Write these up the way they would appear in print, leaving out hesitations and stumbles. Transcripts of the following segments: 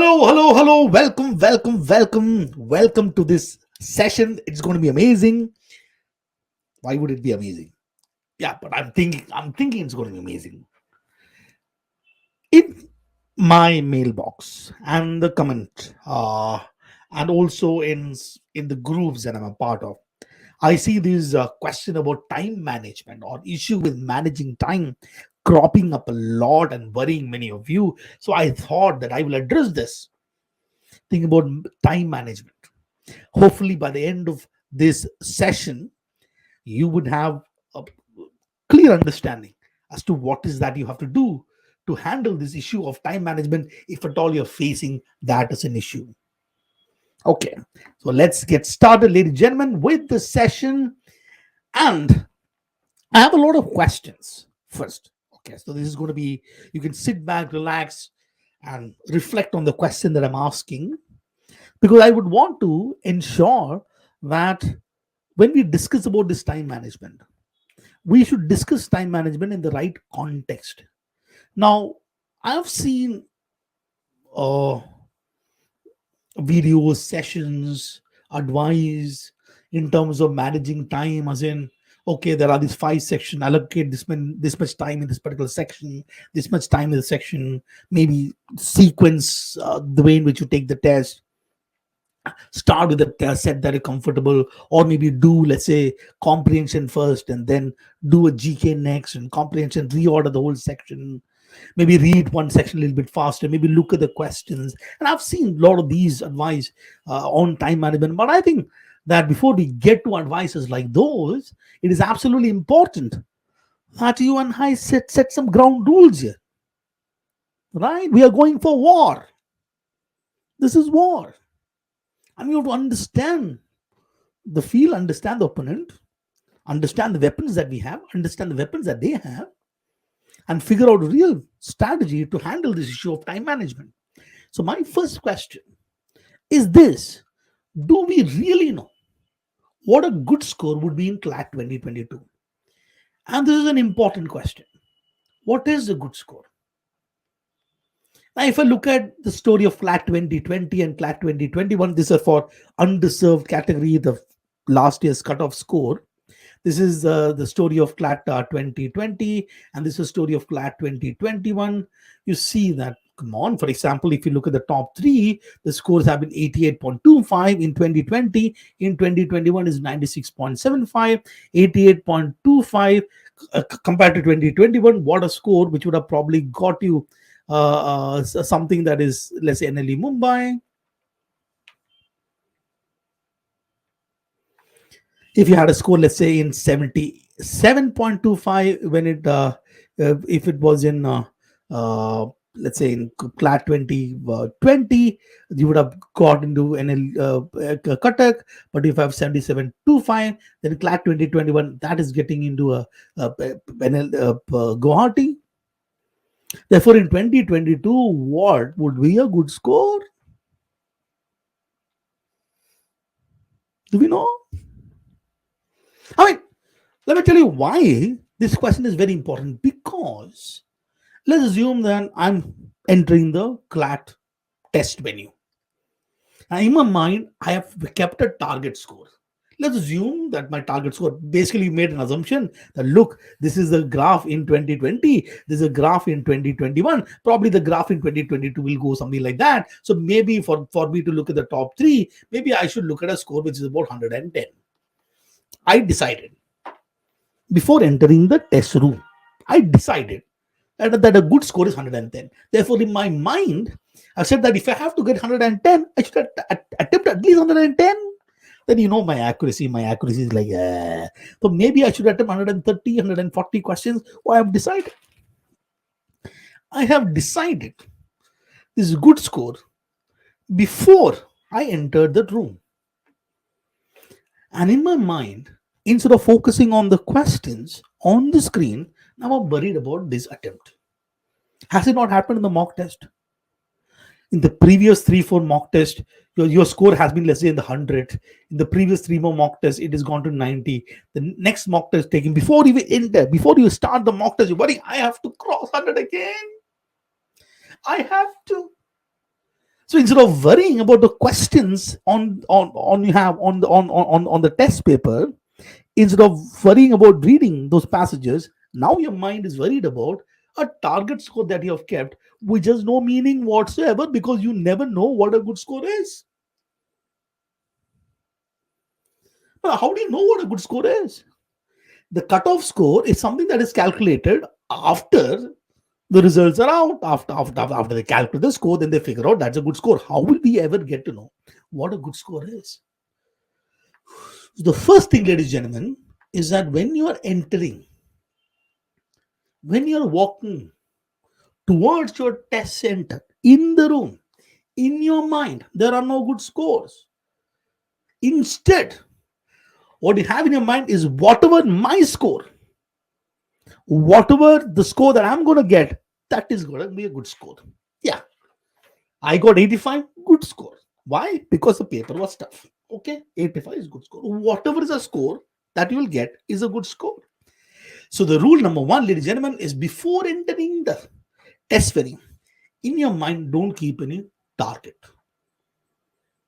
Hello. Welcome to this session. It's going to be amazing. Why would it be amazing? Yeah, but I'm thinking it's going to be amazing. In my mailbox and the comment, and also in the groups that I'm a part of, I see this question about time management or issue with managing time cropping up a lot and worrying many of you. So I thought that I will address this thing about time management. Hopefully, by the end of this session, you would have a clear understanding as to what is that you have to do to handle this issue of time management if at all you're facing that as an issue. Okay, so let's get started, ladies and gentlemen, with the session. And I have a lot of questions first. Okay, so this is going to be, you can sit back, relax, and reflect on the question that I'm asking, because I would want to ensure that when we discuss about this time management, we should discuss time management in the right context. Now, I've seen uh, videos, sessions, advice in terms of managing time, as in, okay, there are these five sections, allocate this much time in this particular section, this much time in the section, maybe sequence the way in which you take the test, start with a set that is comfortable, or maybe do, let's say, comprehension first and then do a GK next, and comprehension reorder the whole section, maybe read one section a little bit faster, maybe look at the questions. And I've seen a lot of these advice on time management, but I think that before we get to advices like those, it is absolutely important that you and I set some ground rules here, right? We are going for war. This is war, and you have to understand the field, understand the opponent, understand the weapons that we have, understand the weapons that they have, and figure out a real strategy to handle this issue of time management. So, my first question is this: do we really know what a good score would be in CLAT 2022? And this is an important question. What is a good score? Now, if I look at the story of CLAT 2020 and CLAT 2021, these are for underserved category, the last year's cutoff score. This is the story of CLAT 2020, and this is the story of CLAT 2021. You see that, come on, for example, if you look at the top three, the scores have been 88.25 in 2020. In 2021 is 96.75, 88.25 compared to 2021. What a score, which would have probably got you something that is, let's say, NLE Mumbai. If you had a score, let's say, in 77.25, when it if it was in let's say in CLAT 2020, you would have got into NL Cuttack. But if I have 77.25, then CLAT 2021, that is getting into a NL Guwahati. Therefore, in 2022, what would be a good score? Do we know? I mean, let me tell you why this question is very important. Because let's assume that I'm entering the CLAT test venue. And in my mind, I have kept a target score. Let's assume that my target score, basically made an assumption that, look, this is the graph in 2020, this is a graph in 2021, probably the graph in 2022 will go something like that. So maybe for me to look at the top three, maybe I should look at a score which is about 110. I decided before entering the test room, I decided that a good score is 110. Therefore, in my mind, I said that if I have to get 110, I should attempt at least 110. Then you know my accuracy is like, so maybe I should attempt 130, 140 questions. Or I have decided this is a good score before I entered the room. And in my mind, instead of focusing on the questions on the screen, now I'm worried about this attempt. Has it not happened in the mock test? In the previous 3-4 mock test, your score has been, let's say, in the 100. In the previous 3 more mock tests, it has gone to 90. The next mock test taken, before you enter, before you start the mock test, you're worrying, I have to cross 100 again. I have to. So instead of worrying about the questions on you have on the test paper, instead of worrying about reading those passages, now your mind is worried about a target score that you have kept, which has no meaning whatsoever because you never know what a good score is. Now, how do you know what a good score is? The cutoff score is something that is calculated after the results are out. After they calculate the score, then they figure out that's a good score. How will we ever get to know what a good score is? The first thing, ladies and gentlemen, is that when you are entering, when you are walking towards your test center in the room, in your mind, there are no good scores. Instead, what you have in your mind is whatever my score, whatever the score that I'm going to get, that is going to be a good score. Yeah, I got 85, good score. Why? Because the paper was tough. Okay, 85 is good score. Whatever is a score that you will get is a good score. So the rule number one, ladies and gentlemen, is before entering the test venue, in your mind, don't keep any target.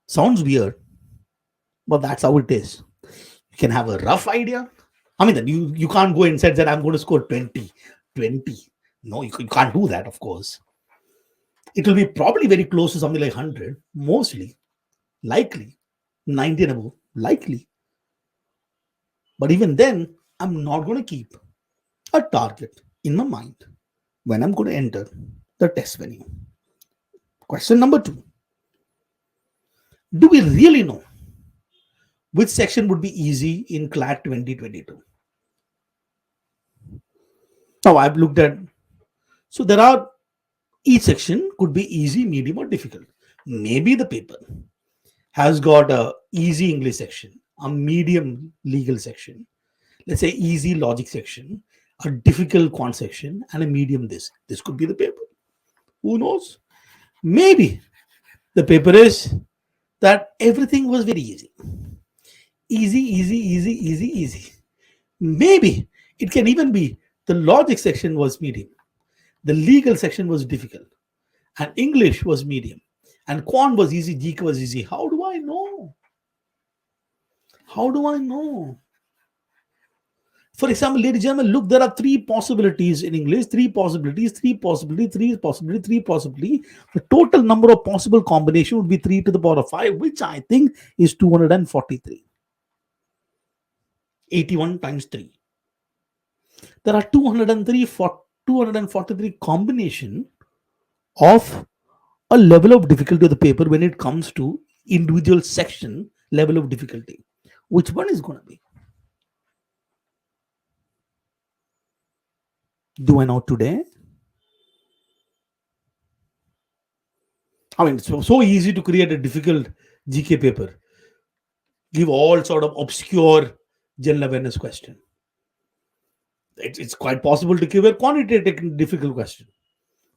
Sounds weird, but that's how it is. You can have a rough idea. I mean, you can't go inside that I'm going to score 20, 20. No, you can't do that, of course. It will be probably very close to something like 100, mostly, likely, 90 and above, likely. But even then, I'm not going to keep a target in my mind when I'm going to enter the test venue. Question number two. Do we really know which section would be easy in CLAT 2022? Now I've looked at, so there are, each section could be easy, medium, or difficult. Maybe the paper has got a easy English section, a medium legal section, let's say easy logic section, a difficult quant section, and a medium this. This could be the paper. Who knows? Maybe the paper is that everything was very easy. Easy, easy, easy, easy, easy. Maybe it can even be the logic section was medium, the legal section was difficult, and English was medium, and quant was easy, GK was easy. How do I know? How do I know? For example, ladies and gentlemen, look, there are three possibilities in English, three possibilities, three possibility, three possibility, three possibility. The total number of possible combination would be 3 to the power of 5, which I think is 243. 81 times 3. There are 243 combination of a level of difficulty of the paper when it comes to individual section level of difficulty. Which one is going to be? Do I know today? I mean, it's so easy to create a difficult GK paper. Give all sort of obscure general awareness question. It's quite possible to give a quantitative difficult question.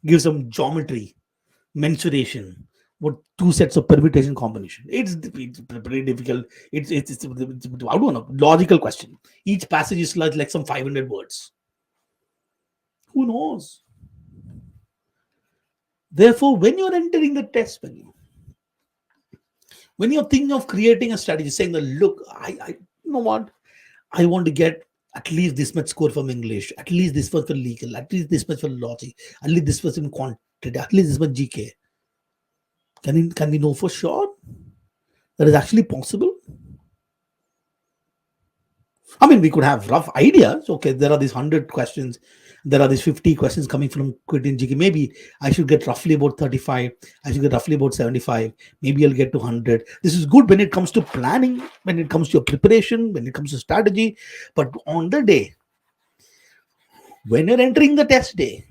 Give some geometry, mensuration, what two sets of permutation combination. It's pretty difficult. It's I don't know, logical question. Each passage is like some 500 words. Who knows? Therefore, when you're entering the test venue, when you're thinking of creating a strategy, saying that, look, I you know what, I want to get at least this much score from English, at least this much for legal, at least this much for logic, at least this much in quantity, at least this much GK. Can we know for sure that is actually possible? I mean, we could have rough ideas. Okay, there are these 100 questions, there are these 50 questions coming from Quentin GK. Maybe I should get roughly about 35. I should get roughly about 75. Maybe I'll get to 100. This is good when it comes to planning, when it comes to your preparation, when it comes to strategy. But on the day, when you're entering the test day,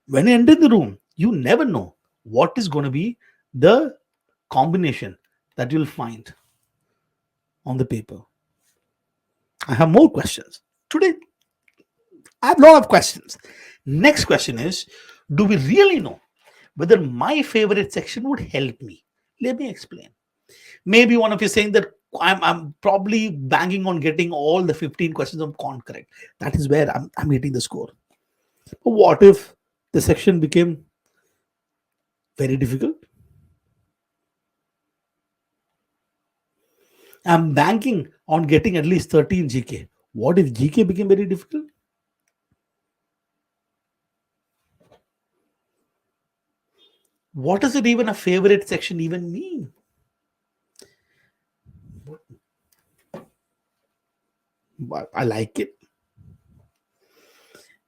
when you enter the room, you never know what is going to be the combination that you'll find on the paper. I have more questions. Today, I have a lot of questions. Next question is, do we really know whether my favorite section would help me? Let me explain. Maybe one of you saying that I'm probably banging on getting all the 15 questions on quant correct. That is where I'm getting the score. But what if the section became very difficult? I'm banking on getting at least 30 in GK. What if GK became very difficult? What does it even a favorite section even mean? I like it.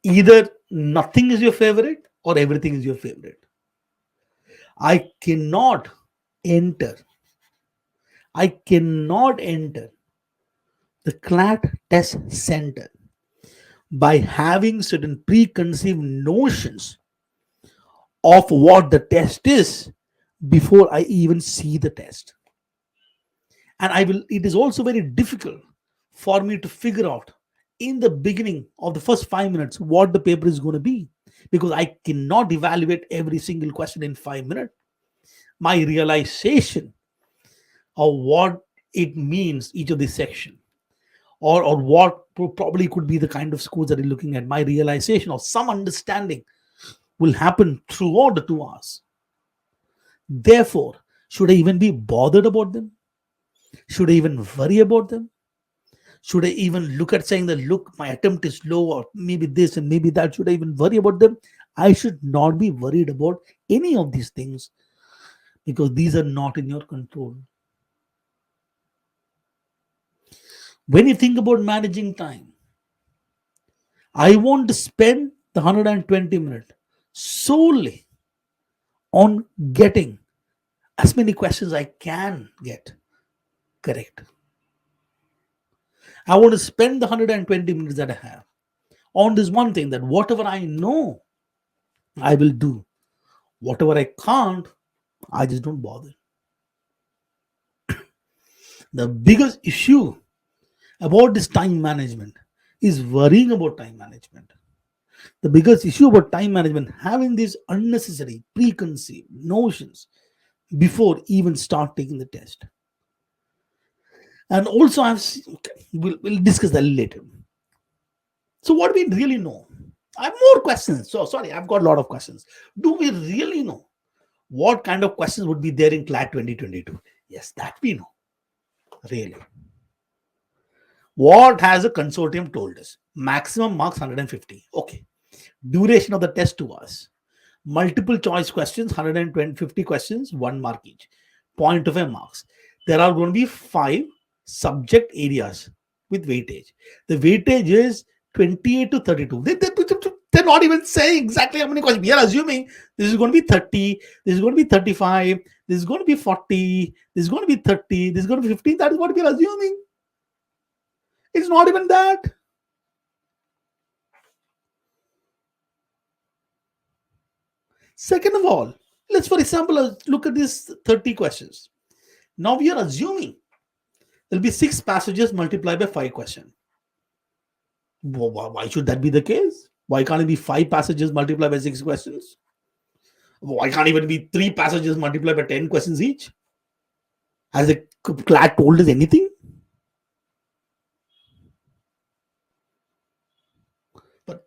Either nothing is your favorite or everything is your favorite. I cannot enter. I cannot enter the CLAT test center by having certain preconceived notions of what the test is before I even see the test. And it is also very difficult for me to figure out in the beginning of the first 5 minutes what the paper is going to be, because I cannot evaluate every single question in 5 minutes. My realization of what it means, each of the section, or what probably could be the kind of schools that you're looking at, my realization or some understanding will happen throughout the 2 hours. Therefore, should I even be bothered about them? Should I even worry about them? Should I even look at saying that, look, my attempt is low, or maybe this and maybe that? Should I even worry about them? I should not be worried about any of these things, because these are not in your control. When you think about managing time, I want to spend the 120 minutes solely on getting as many questions I can get correct. I want to spend the 120 minutes that I have on this one thing, that whatever I know, I will do. Whatever I can't, I just don't bother. The biggest issue about this time management is worrying about time management. The biggest issue about time management, having these unnecessary preconceived notions before even start taking the test. And also, okay, we'll discuss that later. So, what do we really know? I have more questions. So, sorry, I've got a lot of questions. Do we really know what kind of questions would be there in CLAT 2022? Yes, that we know. Really. What has a consortium told us? Maximum marks 150. Okay. Duration of the test 2 hours. Multiple choice questions, 150 questions, 1 mark each. 0.25 marks. There are going to be 5 subject areas with weightage. The weightage is 28 to 32. They're not even saying exactly how many questions. We are assuming this is going to be 30, this is going to be 35, this is going to be 40, this is going to be 30, this is going to be 15. That is what we are assuming. It's not even that. Second of all, let's, for example, look at these 30 questions. Now we are assuming there'll be 6 passages multiplied by 5 questions. Why should that be the case? Why can't it be 5 passages multiplied by 6 questions? Why can't even be 3 passages multiplied by 10 questions each? Has the CLAT told us anything? But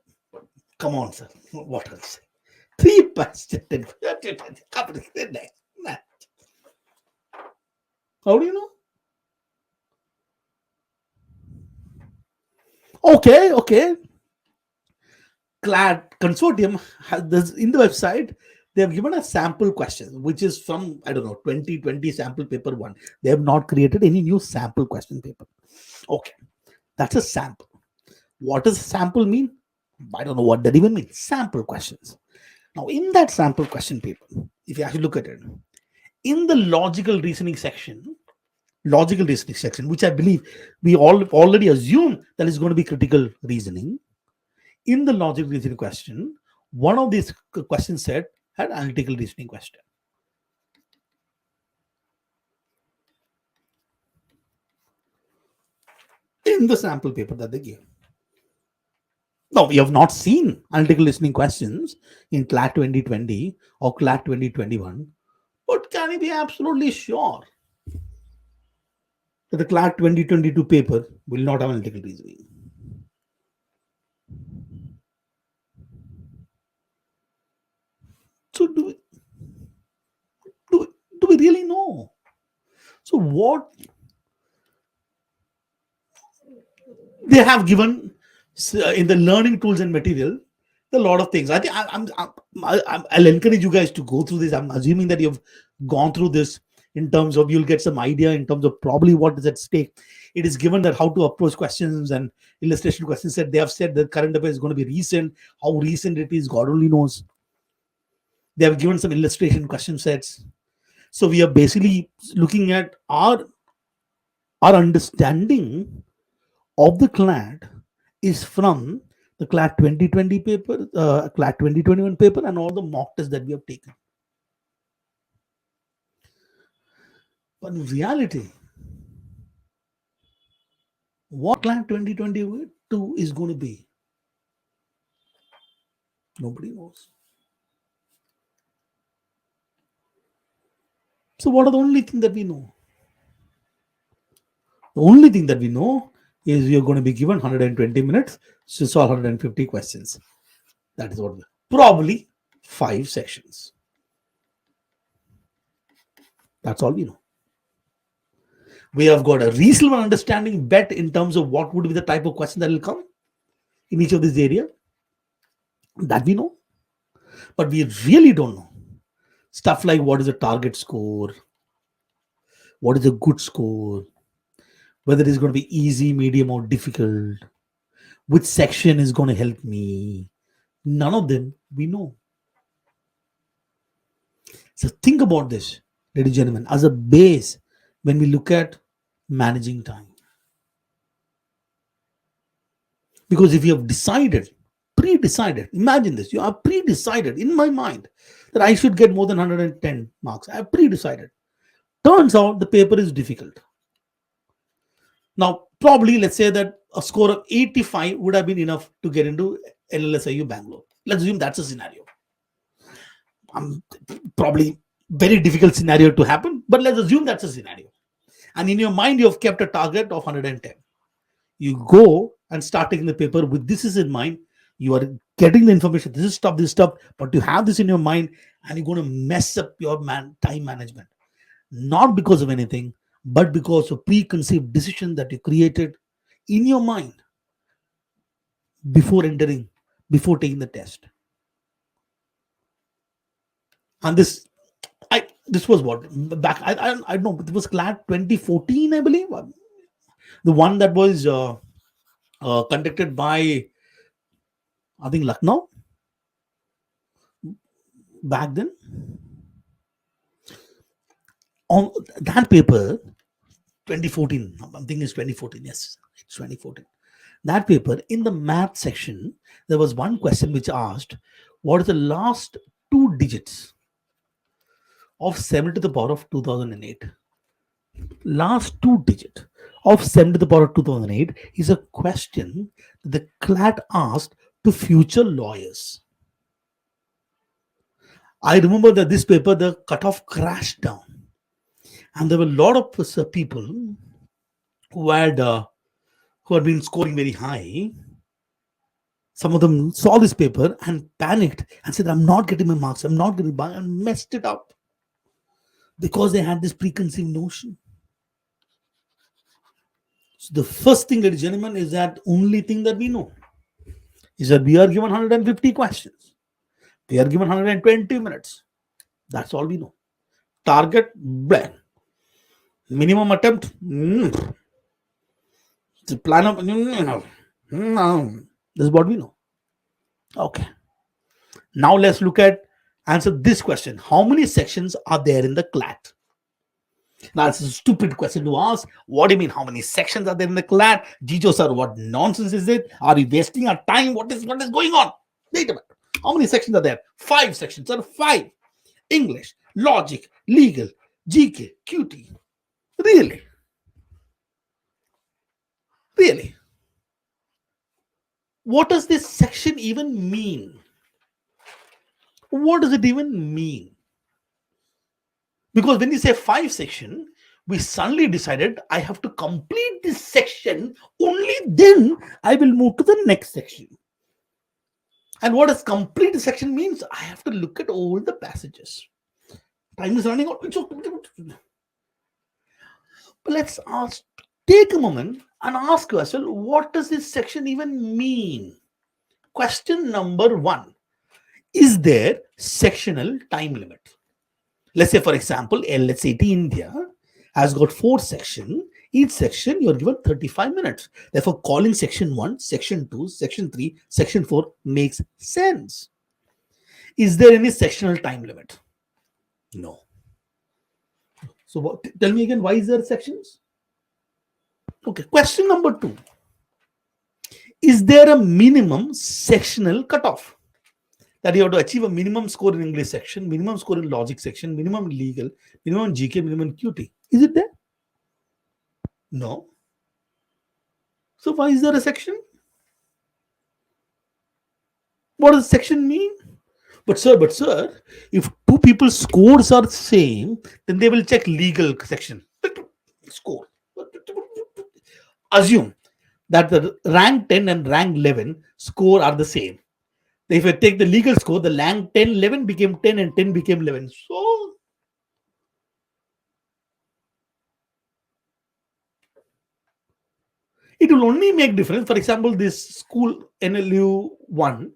come on, sir. What else? 3 passages. How do you know? Okay. CLAT consortium has this in the website. They have given a sample question, which is from, I don't know, 2020 sample paper 1. They have not created any new sample question paper. Okay, that's a sample. What does sample mean? I don't know what that even means. Sample questions. Now, in that sample question paper, if you actually look at it, in the logical reasoning section, which I believe we all already assume that is going to be critical reasoning. In the logical reasoning question, one of these questions said had analytical reasoning question. In the sample paper that they gave. Now, we have not seen analytical listening questions in CLAT 2020 or CLAT 2021, but can you be absolutely sure that the CLAT 2022 paper will not have analytical reasoning? So, do we really know? So, what They have given in the learning tools and material a lot of things. I think I'll encourage you guys to go through this. I'm assuming that you've gone through this, in terms of you'll get some idea in terms of probably what is at stake. It is given that how to approach questions and illustration questions. That they have said that current affair is going to be recent. How recent it is, God only knows. They have given some illustration question sets. So we are basically looking at our understanding of the CLAT is from the CLAT 2020 paper, CLAT 2021 paper, and all the mock tests that we have taken. But in reality, what CLAT 2022 is going to be, nobody knows. So, what are the only thing that we know? The only thing that we know is you're going to be given 120 minutes to solve 150 questions. That is what probably 5 sections. That's all we know. We have got a reasonable understanding bet in terms of what would be the type of question that will come in each of these areas. That we know. But we really don't know. Stuff like what is a target score, what is a good score, whether it's going to be easy, medium, or difficult, which section is going to help me. None of them we know. So think about this, ladies and gentlemen, as a base when we look at managing time. Because if you have decided, pre-decided, imagine this, you are pre-decided in my mind that I should get more than 110 marks. I have pre-decided. Turns out the paper is difficult. Now, probably let's say that a score of 85 would have been enough to get into LLSIU Bangalore. Let's assume that's a scenario. Probably very difficult scenario to happen, but let's assume that's a scenario. And in your mind, you have kept a target of 110. You go and start taking the paper with this is in mind. You are getting the information. This is stuff, but you have this in your mind, and you're going to mess up your time management. Not because of anything, but because of preconceived decision that you created in your mind before taking the test. And this was what back I don't know, it was CLAT 2014, I believe, the one that was conducted by, I think, Lucknow back then. On that paper, 2014, I'm thinking it's 2014. Yes, it's 2014. That paper, in the math section, there was one question which asked, what is the last 2 digits of 7 to the power of 2008? Last 2 digit of 7 to the power of 2008 is a question that the CLAT asked to future lawyers. I remember that this paper, the cutoff crashed down. And there were a lot of people who had been scoring very high. Some of them saw this paper and panicked and said, I'm not getting my marks, I'm not getting by, and messed it up because they had this preconceived notion. So the first thing, ladies and gentlemen, is that only thing that we know is that we are given 150 questions. We are given 120 minutes. That's all we know. Target, blank. Minimum attempt, the plan of, no. This is what we know. Okay. Now let's answer this question. How many sections are there in the CLAT? Now, it's a stupid question to ask. What do you mean? How many sections are there in the CLAT? Gejo sir, what nonsense is it? Are we wasting our time? What is going on? Wait a minute. How many sections are there? 5 sections. Sir, 5. English, logic, legal, GK, QT. Really? Really? What does this section even mean? What does it even mean? Because when you say 5 section, we suddenly decided I have to complete this section, only then I will move to the next section. And what does complete the section means? I have to look at all the passages. Time is running out. But let's Take a moment and ask yourself, what does this section even mean? Question number one: is there sectional time limit? Let's say, for example, LSAT India has got 4 sections. Each section you're given 35 minutes. Therefore, calling section 1, section 2, section 3, section 4 makes sense. Is there any sectional time limit? No. So, tell me again, why is there sections? Okay. Question number 2: is there a minimum sectional cutoff? That you have to achieve a minimum score in English section, minimum score in logic section, minimum legal, minimum GK, minimum QT. Is it there? No. So why is there a section? What does section mean? But sir, if two people's scores are the same, then they will check legal section score. Assume that the rank 10 and rank 11 score are the same. If I take the legal score, the rank 10, 11 became 10 and 10 became 11. So it will only make difference. For example, this school NLU 1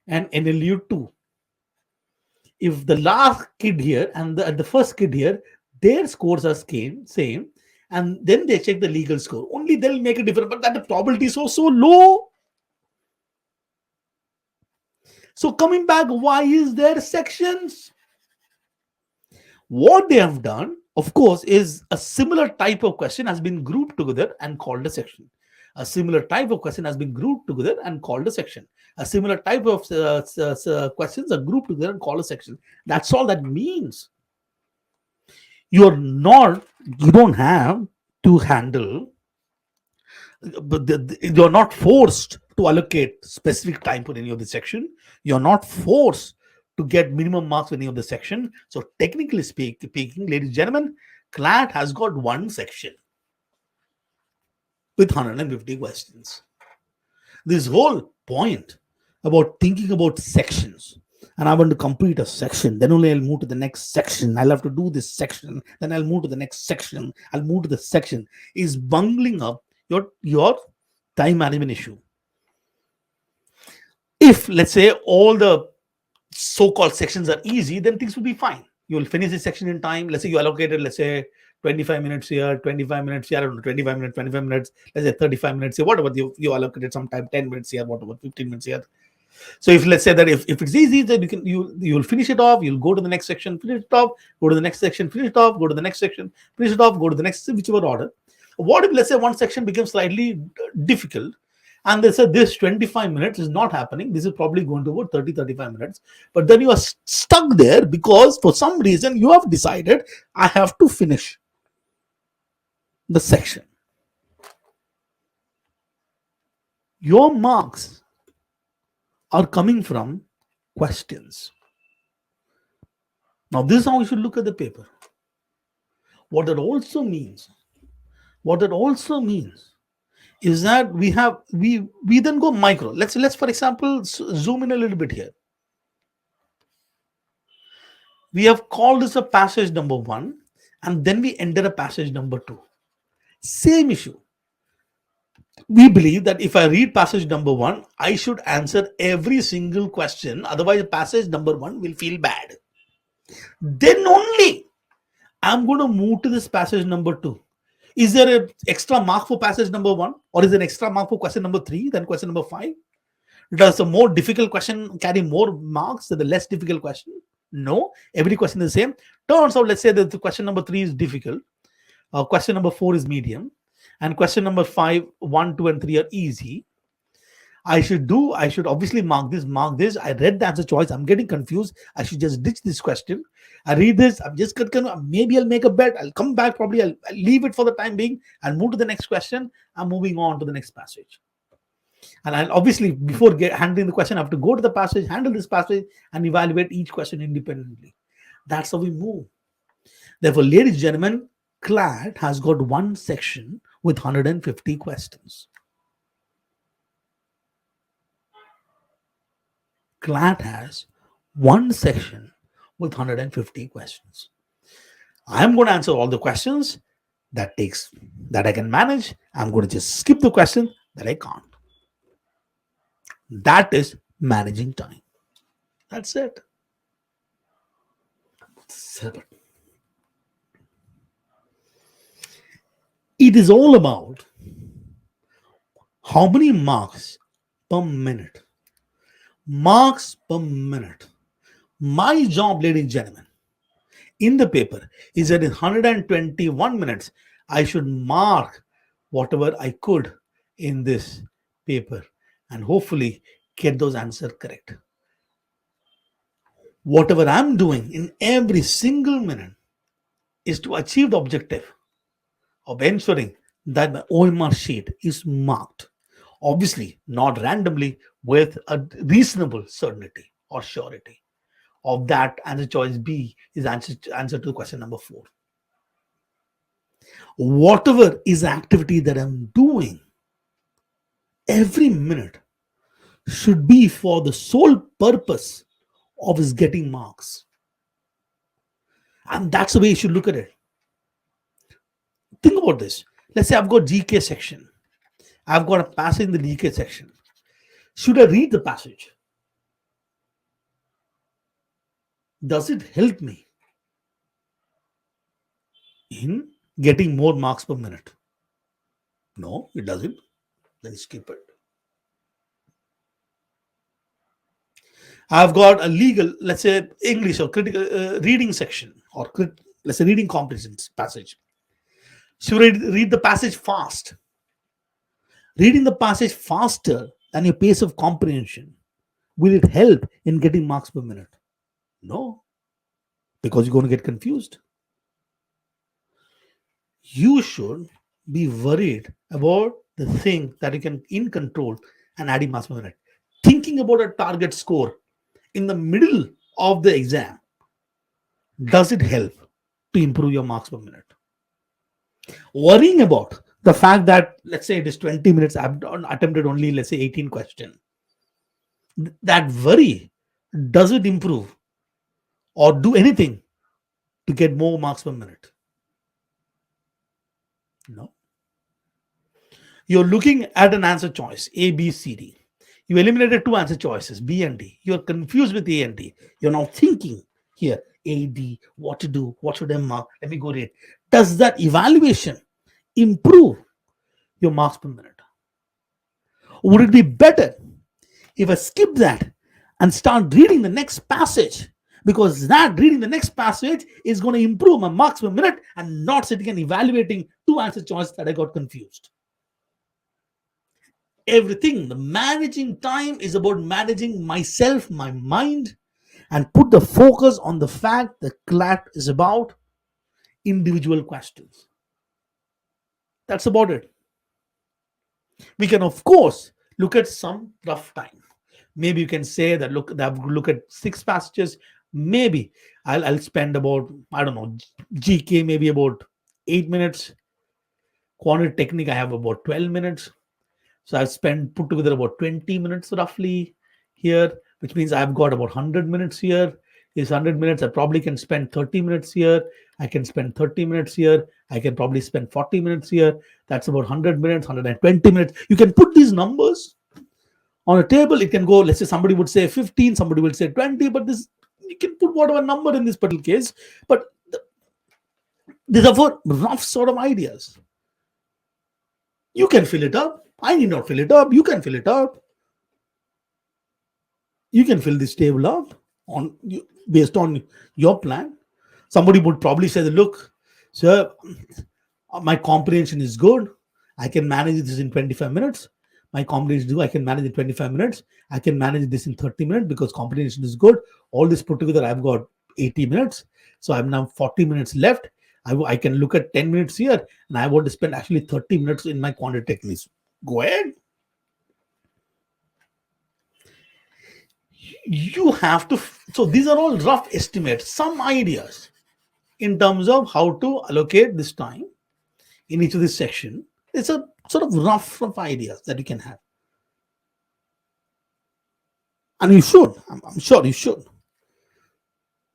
and NLU 2. If the last kid here and the first kid here, their scores are same, and then they check the legal score, only they'll make a difference. But that the probability is so low. So coming back, why is there sections? What they have done, of course, is a similar type of question has been grouped together and called a section. A similar type of question has been grouped together and called a section. A similar type of questions are grouped together and called a section. That's all that means. You don't have to handle, but you're not forced to allocate specific time for any of the section. You're not forced to get minimum marks for any of the section. So technically speaking, ladies and gentlemen, CLAT has got one section with 150 questions. This whole point about thinking about sections, and I want to complete a section, then only I'll move to the next section. I'll have to do this section, then I'll move to the next section. I'll move to the section, is bungling up your time management issue. If, let's say, all the so-called sections are easy, then things will be fine. You will finish the section in time. Let's say you allocated, let's say, 25 minutes here, 25 minutes here, I don't know, 25 minutes, let's say 35 minutes here, whatever you allocated sometime, 10 minutes here, whatever, 15 minutes here. So if, let's say, that if it's easy, then you'll finish it off, you'll go to the next section, finish it off, go to the next section, finish it off, go to the next section, finish it off, go to the next, whichever order. What if, let's say, one section becomes slightly difficult, and they said this 25 minutes is not happening, this is probably going to go 30-35 minutes, but then you are stuck there because for some reason you have decided, I have to finish the section. Your marks are coming from questions. Now this is how you should look at the paper. What that also means is that we then go micro. Let's for example zoom in a little bit here. We have called this a passage number 1, and then we enter a passage number 2. Same issue. We believe that if I read passage number 1, I should answer every single question, otherwise passage number 1 will feel bad. Then only I'm going to move to this passage number 2. Is there an extra mark for passage number 1, or is there an extra mark for question number 3 than question number 5? Does a more difficult question carry more marks than the less difficult question? No, every question is the same. Turns out, let's say that the question number 3 is difficult, question number 4 is medium, and question number 5, 1, 2, and 3 are easy. I should obviously mark this. I read the answer choice, I'm getting confused, I should just ditch this question. I read this, I'm just maybe I'll make a bet, I'll come back, probably I'll leave it for the time being, I'll move to the next question, I'm moving on to the next passage. And I'll obviously, before handling the question, I have to go to the passage, handle this passage, and evaluate each question independently. That's how we move. Therefore, ladies and gentlemen, CLAT has got one section with 150 questions. CLAT has one section with 150 questions. I'm going to answer all the questions. that I can manage. I'm going to just skip the question that I can't. That is managing time. That's it. Seven. It is all about how many marks per minute. Marks per minute. My job, ladies and gentlemen, in the paper is that in 121 minutes, I should mark whatever I could in this paper and hopefully get those answers correct. Whatever I'm doing in every single minute is to achieve the objective of ensuring that my OMR sheet is marked. Obviously, not randomly, with a reasonable certainty or surety of that answer choice B is answer to question number 4. Whatever is the activity that I'm doing, every minute should be for the sole purpose of is getting marks. And that's the way you should look at it. Think about this. Let's say I've got GK section. I've got a passage in the GK section. Should I read the passage? Does it help me in getting more marks per minute? No, it doesn't. Then skip it. I've got a legal, let's say English or critical reading section, or let's say reading comprehension passage. Should I read the passage fast? Reading the passage faster than your pace of comprehension, will it help in getting marks per minute? No, because you're going to get confused. You should be worried about the thing that you can in control and adding marks per minute. Thinking about a target score in the middle of the exam, does it help to improve your marks per minute? Worrying about the fact that, let's say it is 20 minutes, I've attempted only, let's say 18 questions. That worry, does it improve or do anything to get more marks per minute? No. You're looking at an answer choice, A, B, C, D. You eliminated 2 answer choices, B and D. You're confused with A and D. You're now thinking here, A, D, what to do, what should I mark? Let me go read. Does that evaluation improve your marks per minute? Would it be better if I skip that and start reading the next passage? Because that reading the next passage is going to improve my marks per minute and not sitting and evaluating 2 answer choices that I got confused. Everything, the managing time is about managing myself, my mind, and put the focus on the fact that CLAT is about individual questions. That's about it. We can, of course, look at some rough time. Maybe you can say that look at 6 passages. Maybe I'll spend about, I don't know, GK maybe about 8 minutes. Quantitative technique I have about 12 minutes. So I've put together about 20 minutes roughly here, which means I've got about 100 minutes here. Is 100 minutes. I probably can spend 30 minutes here. I can spend 30 minutes here. I can probably spend 40 minutes here. That's about 100 minutes, 120 minutes. You can put these numbers on a table. It can go, let's say somebody would say 15, somebody would say 20, but this, you can put whatever number in this particular case. But these are for rough sort of ideas. You can fill it up. I need not fill it up. You can fill it up. You can fill this table up based on your plan. Somebody would probably say, look, sir, my comprehension is good. I can manage this in 25 minutes. My comprehension I can manage in 25 minutes. I can manage this in 30 minutes because comprehension is good. All this put together, I've got 80 minutes. So I'm now 40 minutes left. I can look at 10 minutes here, and I want to spend actually 30 minutes in my quantitative techniques. Go ahead. You have to, so these are all rough estimates, some ideas in terms of how to allocate this time in each of this section. It's a sort of rough ideas that you can have. And you should, I'm sure you should.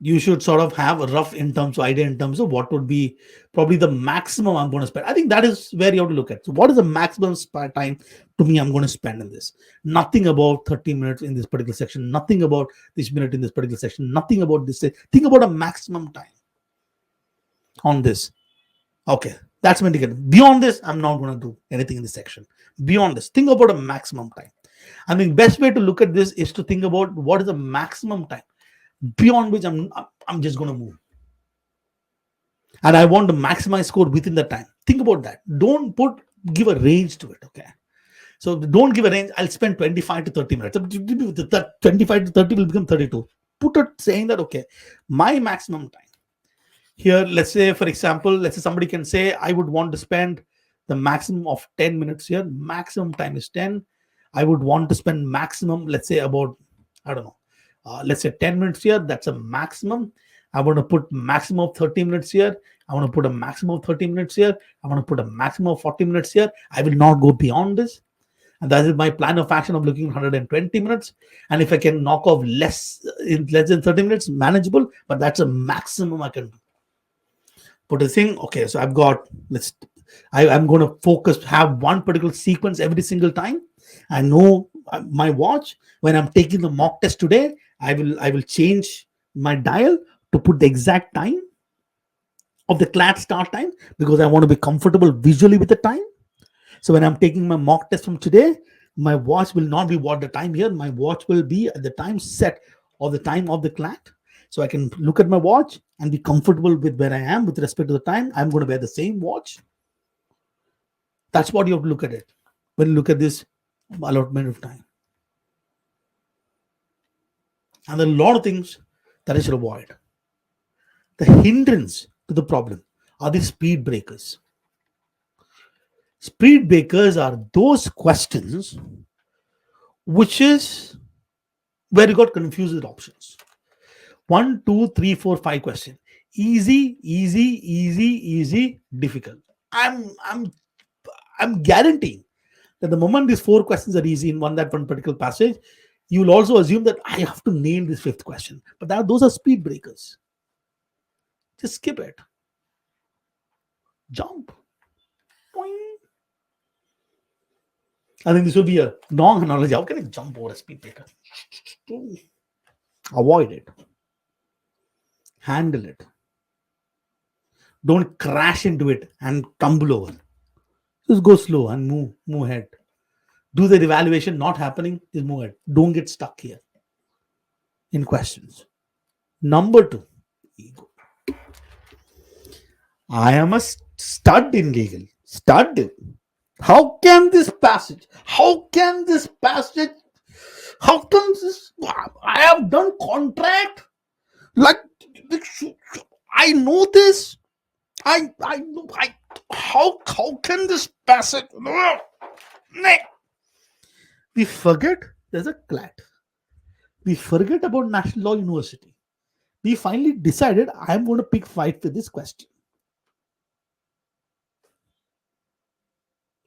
You should sort of have a rough in terms of idea in terms of what would be probably the maximum I'm going to spend. I think that is where you have to look at. So what is the maximum time to me I'm going to spend in this? Nothing about 30 minutes in this particular section, nothing about this minute in this particular section, nothing about this. Think about a maximum time on this. Okay, that's my indicator. Beyond this, I'm not going to do anything in this section. Beyond this, think about a maximum time. I mean, best way to look at this is to think about what is the maximum time beyond which I'm just going to move, and I want to maximize score within the time. Think about that. Don't give a range to it. Okay, so don't give a range. I'll spend 25 to 30 minutes. 25 to 30 will become 32. Put it saying that okay, my maximum time here. Let's say, for example, let's say somebody can say I would want to spend the maximum of 10 minutes here. Maximum time is 10. I would want to spend maximum, let's say about, I don't know, let's say 10 minutes here. That's a maximum. I want to put maximum of 30 minutes here. I want to put a maximum of 30 minutes here. I want to put a maximum of 40 minutes here. I will not go beyond this. And that is my plan of action of looking at 120 minutes. And if I can knock off less in less than 30 minutes, manageable, but that's a maximum I can do. Put a thing. Okay, so I've got, I'm going to have one particular sequence every single time. I know my watch. When I'm taking the mock test today, I will change my dial to put the exact time of the CLAT start time, because I want to be comfortable visually with the time. So when I'm taking my mock test from today, my watch will not be what the time here. My watch will be at the time set or the time of the CLAT. So I can look at my watch and be comfortable with where I am with respect to the time. I'm going to wear the same watch. That's what you have to look at it when you look at this allotment of time. And there are a lot of things that I should avoid. The hindrance to the problem are the speed breakers. Speed breakers are those questions which is where you got confused with options. 1, 2, 3, 4, 5 questions. Easy, difficult. I'm guaranteeing that the moment these 4 questions are easy in that one particular passage, you will also assume that I have to nail this 5th question. But those are speed breakers. Just skip it. Jump. Boing. I think this will be a long analogy. How can I jump over a speed breaker? Avoid it. Handle it. Don't crash into it and tumble over. Just go slow and move ahead. Do the evaluation. Not happening, just move ahead. Don't get stuck here in questions. Number 2, ego. I am a stud in legal. Stud. How can this passage? How can this? I have done contract. Like, I know this. I know. How can this passage? We forget there's a CLAT. We forget about National Law University. We finally decided I'm going to pick fight for this question.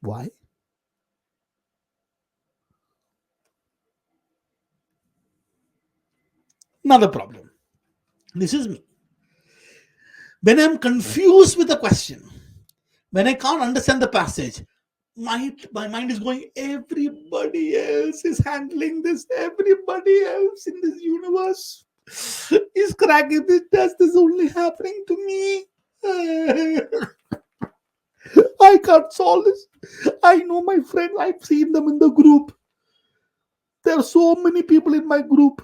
Why? Another problem. This is me. When I'm confused with the question, when I can't understand the passage, my mind is going, everybody else is handling this. Everybody else in this universe is cracking this test. This is only happening to me. I can't solve this. I know my friends. I've seen them in the group. There are so many people in my group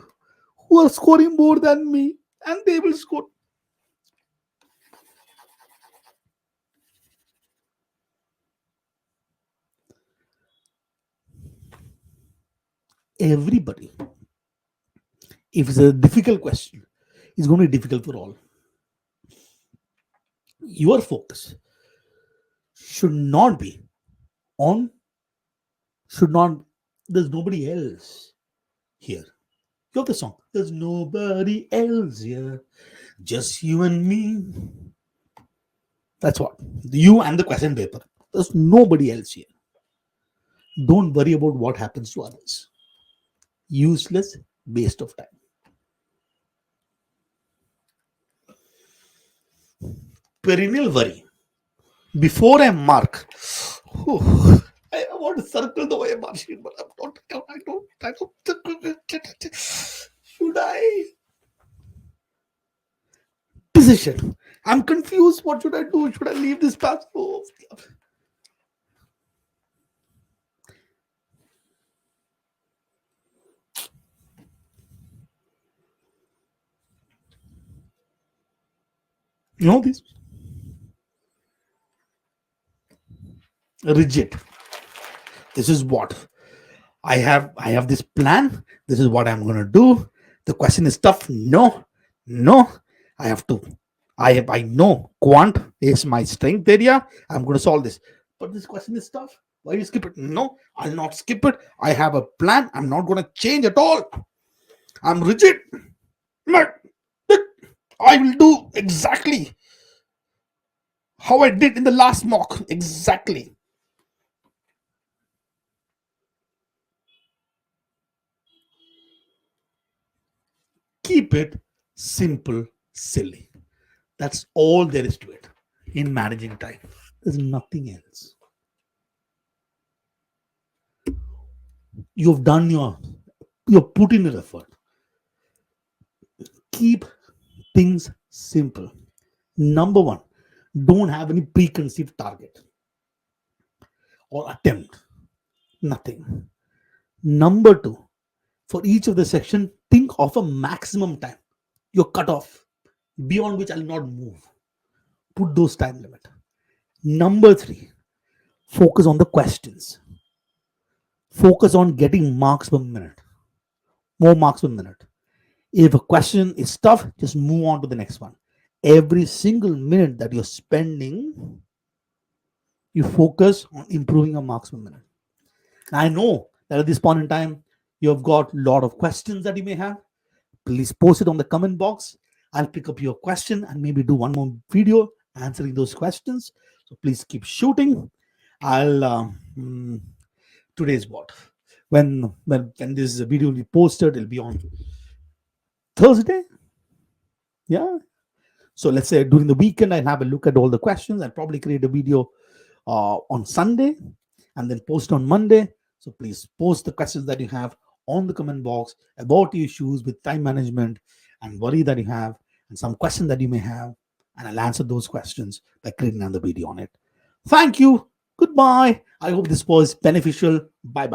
who are scoring more than me, and they will score. Everybody. If it's a difficult question, it's going to be difficult for all. Your focus should not be on, there's nobody else here. You have the song, there's nobody else here, just you and me. That's what. You and the question paper. There's nobody else here. Don't worry about what happens to others. Useless waste of time. Perennial worry. Before I mark, whew, I want to circle the way margin, but I'm not. Should I? Decision. I'm confused. What should I do? Should I leave this path? Oh, this rigid. This is what I have this plan. This is what I'm gonna do. The question is tough. No, no. I have to. I know quant is my strength area. I'm gonna solve this. But this question is tough. Why you skip it? No, I'll not skip it. I have a plan. I'm not gonna change at all. I'm rigid. But I will do exactly how I did in the last mock. Exactly. Keep it simple, silly. That's all there is to it in managing time. There's nothing else. You've done you've put in your effort. Keep things simple. Number one, don't have any preconceived target or attempt. Nothing. Number two, for each of the section, think of a maximum time. Your cutoff, beyond which I'll not move. Put those time limit. Number three, focus on the questions. Focus on getting marks per minute. More marks per minute. If a question is tough, just move on to the next one. Every single minute that you're spending, you focus on improving your marks per minute. I know that at this point in time, you have got a lot of questions that you may have. Please post it on the comment box. I'll pick up your question and maybe do one more video answering those questions. So please keep shooting. I'll today's what? When this video will be posted, it'll be on Thursday. Yeah. So let's say during the weekend, I'll have a look at all the questions. I'll probably create a video on Sunday and then post on Monday. So please post the questions that you have on the comment box about your issues with time management and worry that you have and some question that you may have. And I'll answer those questions by creating another video on it. Thank you. Goodbye. I hope this was beneficial. Bye.